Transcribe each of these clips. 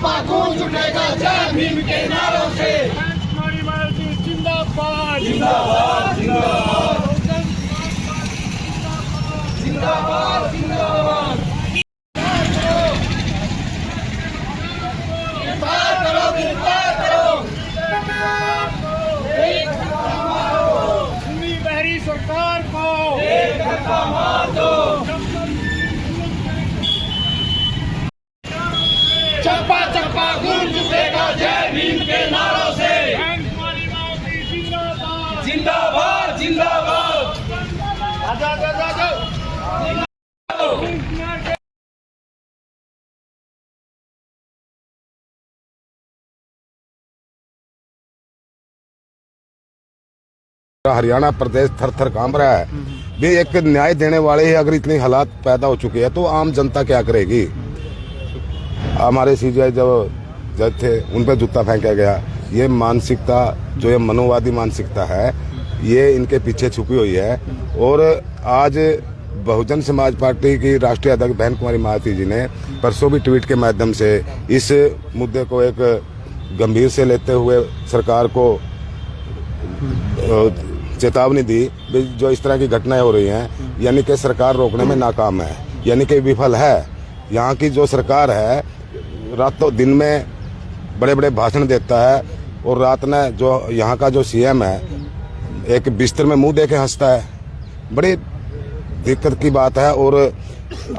चप्पा गूंज उठेगा जय भीम के नारों से। जिंदाबाद जिंदाबाद जिंदाबाद जिंदाबाद जिंदाबाद। गिरफ्तार करो गिरफ्तार करो। सुनी बहरी सरकार को एक धक्का मार दो। चप्पा चप्पा गूंज उठेगा जय भीम के नारों से। जिंदाबाद जिंदाबाद। हरियाणा प्रदेश थर थर कांप रहा है। भी एक न्याय देने वाले ही अगर इतनी हालात पैदा हो चुके हैं तो आम जनता क्या करेगी। हमारे सीजीआई जज थे, उन पर जूता फेंका गया। ये मानसिकता जो ये मनोवादी मानसिकता है ये इनके पीछे छुपी हुई है। और आज बहुजन समाज पार्टी की राष्ट्रीय अध्यक्ष बहन कुमारी महाती जी ने परसों भी ट्वीट के माध्यम से इस मुद्दे को एक गंभीर से लेते हुए सरकार को चेतावनी दी। जो इस तरह की घटनाएं हो रही हैं यानी कि सरकार रोकने में नाकाम है, यानी कि विफल है। यहाँ की जो सरकार है रातों दिन में बड़े बड़े भाषण देता है और रात में जो यहाँ का जो सीएम है एक बिस्तर में मुंह देके हंसता है। बड़ी दिक्कत की बात है। और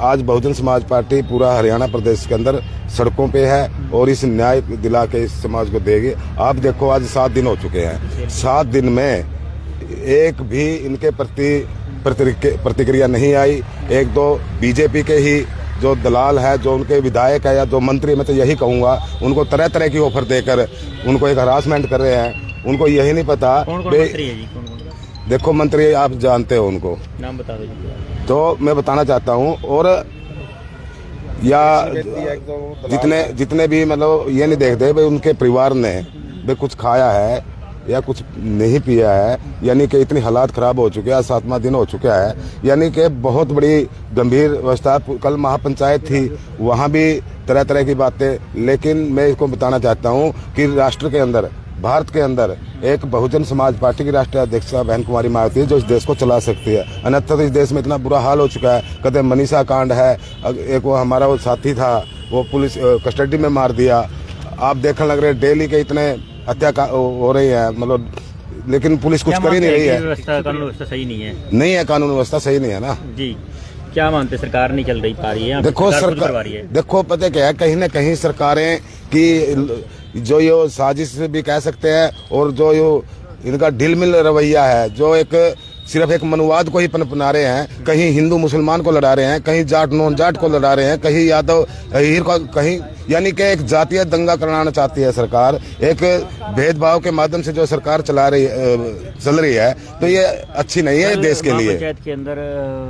आज बहुजन समाज पार्टी पूरा हरियाणा प्रदेश के अंदर सड़कों पे है और इस न्याय दिला के इस समाज को देगी। आप देखो आज 7 दिन हो चुके हैं, 7 दिन में एक भी इनके प्रति प्रतिक्रिया नहीं आई। एक दो बीजेपी के ही जो दलाल है, जो उनके विधायक है या जो मंत्री, मैं तो यही कहूँगा, उनको तरह तरह की ऑफर देकर उनको एक हरासमेंट कर रहे हैं। उनको यही नहीं पता। कौन मंत्री है जी? देखो मंत्री आप जानते हो उनको, नाम बता दो। तो मैं बताना चाहता हूँ। और या जितने भी मतलब ये नहीं देखते भाई उनके परिवार ने भाई कुछ खाया है या कुछ नहीं पिया है, यानी कि इतनी हालात खराब हो चुके हैं। 7वां दिन हो चुका है, यानी कि बहुत बड़ी गंभीर अवस्था। कल महापंचायत थी, वहाँ भी तरह तरह की बातें। लेकिन मैं इसको बताना चाहता हूँ कि राष्ट्र के अंदर, भारत के अंदर एक बहुजन समाज पार्टी की राष्ट्रीय अध्यक्ष बहन कुमारी महाती है जो इस देश को चला सकती है। अन्यथा इस देश में इतना बुरा हाल हो चुका है। कदे मनीषा कांड है, एक वो हमारा वो साथी था वो पुलिस कस्टडी में मार दिया। आप देखने लग रहे डेली के इतने हत्या हो रही है, मतलब लेकिन पुलिस कुछ कर ही नहीं रही है। कानून व्यवस्था सही नहीं है। नहीं है, कानून व्यवस्था सही नहीं है ना जी। क्या मानते, सरकार नहीं चल रही पा रही है? देखो सरकार, देखो पता क्या है, कहीं ना कहीं सरकारें की जो ये साजिश भी कह सकते हैं और जो ये इनका ढिलमिल रवैया है, जो एक सिर्फ एक मनुवाद को ही पनपना रहे हैं। कहीं हिंदू मुसलमान को लड़ा रहे हैं, कहीं जाट नॉन जाट को लड़ा रहे हैं, कहीं यादव हीर को, कहीं यानी कि एक जातीय दंगा कराना चाहती है सरकार। एक भेदभाव के माध्यम से जो सरकार चल रही है, तो ये अच्छी नहीं है देश के लिए। पंचायत के अंदर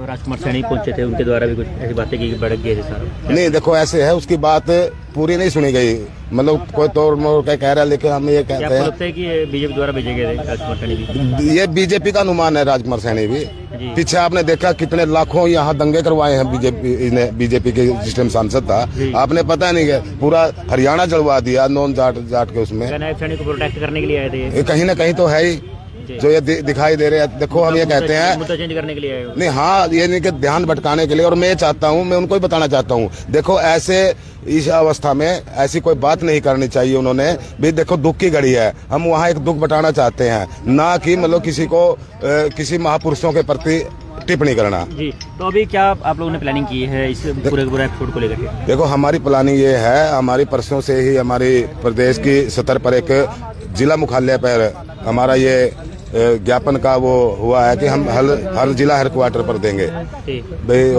राजकुमार सैनी पहुंचे थे, उनके द्वारा भी कुछ ऐसी बातें की भड़क गई थी। नहीं देखो ऐसे है, उसकी बात पूरी नहीं सुनी गई, मतलब कोई तोड़ मोड़ के कह रहा है। लेकिन हम ये कहते हैं कि बीजेपी द्वारा भेजे गए थे राजकुमार सैनी भी। ये बीजेपी का अनुमान है, राजकुमार सैनी भी। पीछे आपने देखा कितने लाखों यहाँ दंगे करवाए हैं बीजेपी के जिसमें सांसद था, आपने पता नहीं है पूरा हरियाणा जलवा दिया नॉन जाट के उसमें। सैनी को प्रोटेक्ट करने के लिए आए थे, कहीं ना कहीं तो है ही जो ये दिखाई दे रहे हैं। देखो हम ये कहते हैं मुद्दा चेंज करने के लिए आए। नहीं, हाँ, ये नहीं कि ध्यान भटकाने के लिए। और मैं चाहता हूँ, मैं उनको ही बताना चाहता हूँ, देखो ऐसे इस अवस्था में ऐसी कोई बात नहीं करनी चाहिए उन्होंने भी। देखो दुख की घड़ी है, हम वहाँ एक दुख बटाना चाहते हैं, ना कि मतलब किसी को किसी महापुरुषों के प्रति टिप्पणी करना जी। तो अभी क्या आप लोगों ने प्लानिंग की है इस पूरे एपिसोड को लेकर के? देखो हमारी प्लानिंग ये है, हमारी परसों से ही हमारी प्रदेश की सतर पर एक जिला मुख्यालय पर हमारा ये ज्ञापन का वो हुआ है कि हम हर जिला हेडक्वार्टर पर देंगे भाई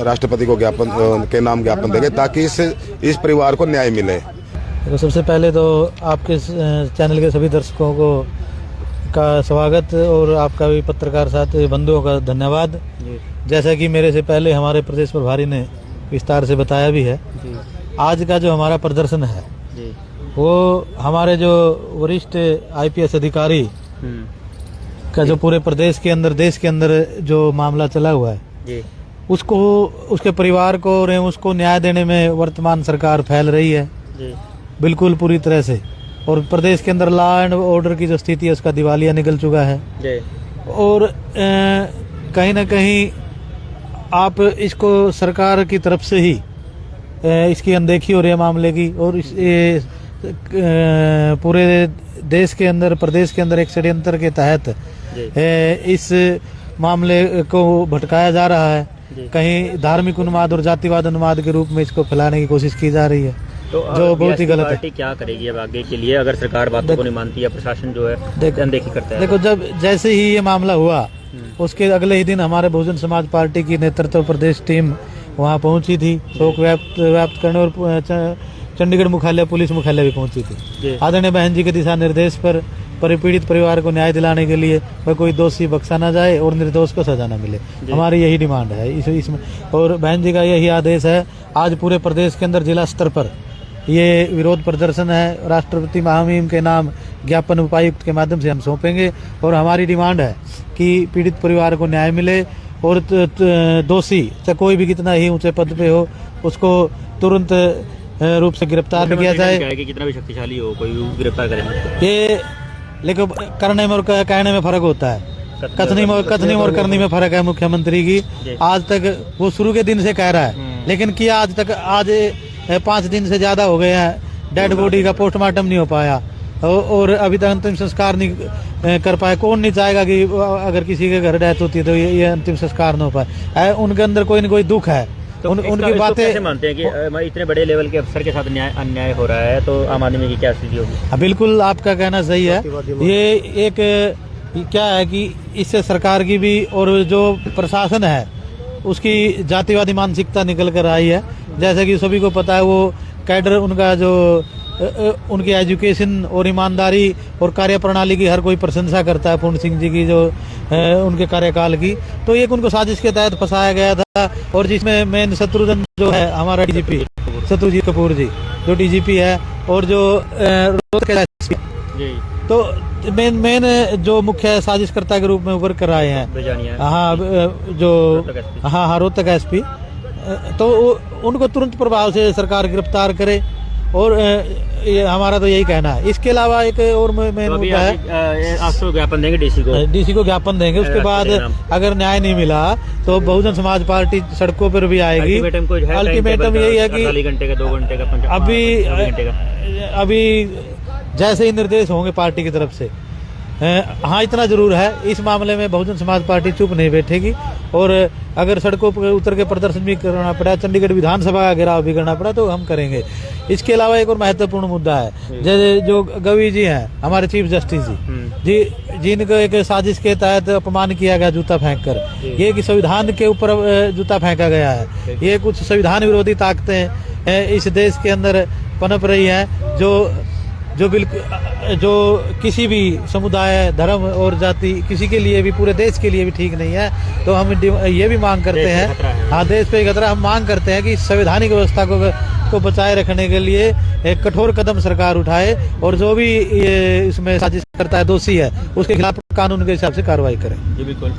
राष्ट्रपति को ज्ञापन के नाम ज्ञापन देंगे ताकि इस परिवार को न्याय मिले। तो सबसे पहले तो आपके चैनल के सभी दर्शकों को का स्वागत और आपका भी पत्रकार साथी बंधुओं का धन्यवाद। जैसा कि मेरे से पहले हमारे प्रदेश प्रभारी ने विस्तार से बताया भी है, आज का जो हमारा प्रदर्शन है वो हमारे जो वरिष्ठ आईपीएस अधिकारी का जो पूरे प्रदेश के अंदर देश के अंदर जो मामला चला हुआ है उसको उसके परिवार को और उसको न्याय देने में वर्तमान सरकार फैल रही है। जी बिल्कुल पूरी तरह से। और प्रदेश के अंदर लॉ एंड ऑर्डर की जो स्थिति है उसका दिवालिया निकल चुका है। जी और कहीं ना कहीं आप इसको सरकार की तरफ से ही इसकी अनदेखी हो रही है मामले की, और पूरे देश के अंदर, प्रदेश के अंदर एक षड्यंत्र के तहत इस मामले को भटकाया जा रहा है। कहीं धार्मिक उन्माद और जातिवाद उन्माद के रूप में इसको फैलाने की कोशिश की जा रही है, तो जो बहुत ही गलत है। पार्टी क्या करेगी अब आगे के लिए अगर सरकार बातों को नहीं मानती या प्रशासन जो है अनदेखी करता है? देखो, जब जैसे ही ये मामला हुआ उसके अगले ही दिन हमारे बहुजन समाज पार्टी की नेतृत्व प्रदेश टीम वहाँ पहुंची थी, शोक व्याप्त करने, और चंडीगढ़ मुख्यालय, पुलिस मुख्यालय भी पहुंची थी। आदरणीय बहन जी के दिशा निर्देश पर पीड़ित परिवार को न्याय दिलाने के लिए वह कोई दोषी बख्शा ना जाए और निर्दोष को सजा न मिले, हमारी यही डिमांड है इसमें। और बहन जी का यही आदेश है। आज पूरे प्रदेश के अंदर जिला स्तर पर ये विरोध प्रदर्शन है। राष्ट्रपति महामहिम के नाम ज्ञापन उपायुक्त के माध्यम से हम सौंपेंगे, और हमारी डिमांड है कि पीड़ित परिवार को न्याय मिले, और दोषी चाहे कोई भी कितना ही ऊंचे पद पे हो उसको तुरंत रूप से गिरफ्तार किया जाए। कि कितना भी शक्तिशाली हो कोई भी गिरफ्तार करेंगे। ये लेकिन करने में और कहने में फर्क होता है, कथनी में और करनी में फर्क है। मुख्यमंत्री की आज तक वो शुरू के दिन से कह रहा है, लेकिन किया आज तक, आज 5 दिन से ज्यादा हो गए हैं, डेड बॉडी का पोस्टमार्टम नहीं हो पाया, और अभी तक अंतिम संस्कार नहीं कर पाए। कौन नहीं चाहेगा कि अगर किसी के घर डेथ होती है तो ये अंतिम संस्कार न हो पाए। उनके अंदर कोई न कोई दुख है। तो उनकी बातें कैसे मानते हैं कि इतने बड़े लेवल के अफसर के साथ अन्याय हो रहा है, तो आम आदमी की क्या स्थिति होगी? बिल्कुल आपका कहना सही है। ये एक क्या है कि इससे सरकार की भी और जो प्रशासन है उसकी जातिवादी मानसिकता निकल कर आई है। जैसे कि सभी को पता है, वो कैडर उनका जो उनकी एजुकेशन और ईमानदारी और कार्यप्रणाली की हर कोई प्रशंसा करता है, पूर्ण सिंह जी की जो उनके कार्यकाल की। तो एक उनको साजिश के तहत फंसाया गया था, और जिसमें मेन शत्रुघ्न जो है हमारा डीजीपी सत्यजीत कपूर जी जो डीजीपी है, और जो रोहतक एसपी, तो मेन जो मुख्य साजिशकर्ता के रूप में उभर कर आए हैं। हाँ, जो रोहतक एसपी, तो उनको तुरंत प्रभाव से सरकार गिरफ्तार करे, और ये हमारा तो यही कहना है। इसके अलावा एक और मेन मुद्दा है, आपको ज्ञापन देंगे डीसी को ज्ञापन देंगे। उसके बाद अगर न्याय नहीं मिला तो बहुजन समाज पार्टी सड़कों पर भी आएगी। अल्टीमेटम यही है कि 2 घंटे का अभी जैसे ही निर्देश होंगे पार्टी की तरफ से। हाँ, इतना जरूर है, इस मामले में बहुजन समाज पार्टी चुप नहीं बैठेगी, और अगर सड़कों पर उतर के प्रदर्शन भी करना पड़ा, चंडीगढ़ विधानसभा का घेराव भी करना पड़ा, तो हम करेंगे। इसके अलावा एक और महत्वपूर्ण मुद्दा है, जैसे जो गवी जी हैं, हमारे चीफ जस्टिस जी जिनको एक साजिश के तहत अपमान किया गया जूता फेंक कर, ये कि संविधान के ऊपर जूता फेंका गया है। ये कुछ संविधान विरोधी ताकतें इस देश के अंदर पनप रही हैं, जो बिल्कुल जो किसी भी समुदाय, धर्म और जाति, किसी के लिए भी, पूरे देश के लिए भी ठीक नहीं है। तो हम ये भी मांग करते हैं, हाँ, देश पे खतरा, हम मांग करते हैं कि संवैधानिक व्यवस्था को बचाए रखने के लिए एक कठोर कदम सरकार उठाए, और जो भी ये इसमें साजिश करता है, दोषी है, उसके खिलाफ कानून के हिसाब से कार्रवाई करें। जी बिल्कुल।